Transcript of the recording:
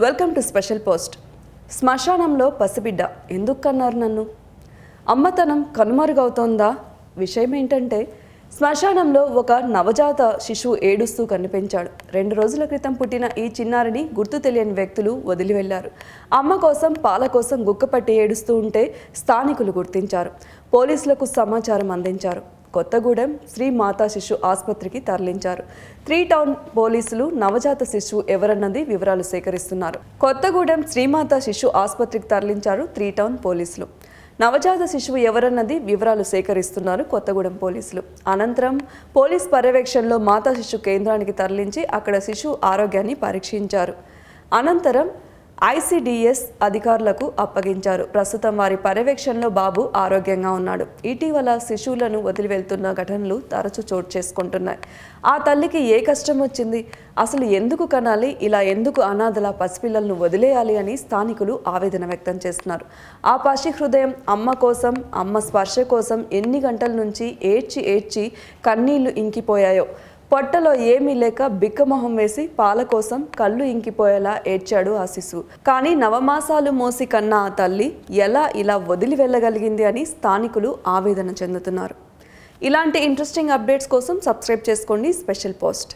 Welcome to special post. శ్మశానంలో పసిబిడ్డ ఎందుకు కన్నారు నన్ను? అమ్మతనం కనుమరుగవుతోందా? విషయం ఏంటంటే శ్మశానంలో ఒక నవజాత శిశువు ఏడుస్తూ కనిపించాడు. 2 రోజుల క్రితం పుట్టిన ఈ చిన్నారిని గుర్తు తెలియని వ్యక్తులు వదిలి వెళ్లారు. అమ్మ కోసం పాల కోసం గుక్కపట్టి ఏడుస్తూ ఉంటే స్థానికులు గుర్తించారు. పోలీసులకు సమాచారం అందించారు. కొత్తగూడెం శ్రీ మాతా శిశు ఆసుపత్రికి తరలించారు. 3 టౌన్ పోలీసులు నవజాత శిశువు ఎవరన్నది వివరాలు సేకరిస్తున్నారు. కొత్తగూడెం శ్రీమాతా శిశు ఆసుపత్రికి తరలించారు 3 టౌన్ పోలీసులు. నవజాత శిశువు ఎవరన్నది వివరాలు సేకరిస్తున్నారు కొత్తగూడెం పోలీసులు. అనంతరం పోలీస్ పర్యవేక్షణలో మాతా శిశు కేంద్రానికి తరలించి అక్కడ శిశువు ఆరోగ్యాన్ని పరీక్షించారు. అనంతరం ఐసిడిఎస్ అధికారులకు అప్పగించారు. ప్రస్తుతం వారి పర్యవేక్షణలో బాబు ఆరోగ్యంగా ఉన్నాడు. ఇటీవల శిశువులను వదిలి వెళ్తున్న ఘటనలు తరచూ చోటు చేసుకుంటున్నాయి. ఆ తల్లికి ఏ కష్టం వచ్చింది? అసలు ఎందుకు కనాలి? ఇలా ఎందుకు అనాథల పసిపిల్లలను వదిలేయాలి అని స్థానికులు ఆవేదన వ్యక్తం చేస్తున్నారు. ఆ పసి హృదయం అమ్మ కోసం, అమ్మ స్పర్శ కోసం ఎన్ని గంటల నుంచి ఏడ్చి కన్నీళ్లు ఇంకిపోయాయో. పొట్టలో ఏమీ లేక బిక్కమొహం వేసి పాల కోసం కళ్ళు ఇంకిపోయేలా ఏడ్చాడు ఆ శిశువు. కానీ నవమాసాలు మోసి కన్న ఆ తల్లి ఇలా వదిలి వెళ్ళగలిగింది అని స్థానికులు ఆవేదన చెందుతున్నారు. ఇలాంటి ఇంట్రెస్టింగ్ అప్డేట్స్ కోసం సబ్స్క్రైబ్ చేసుకోండి స్పెషల్ పోస్ట్.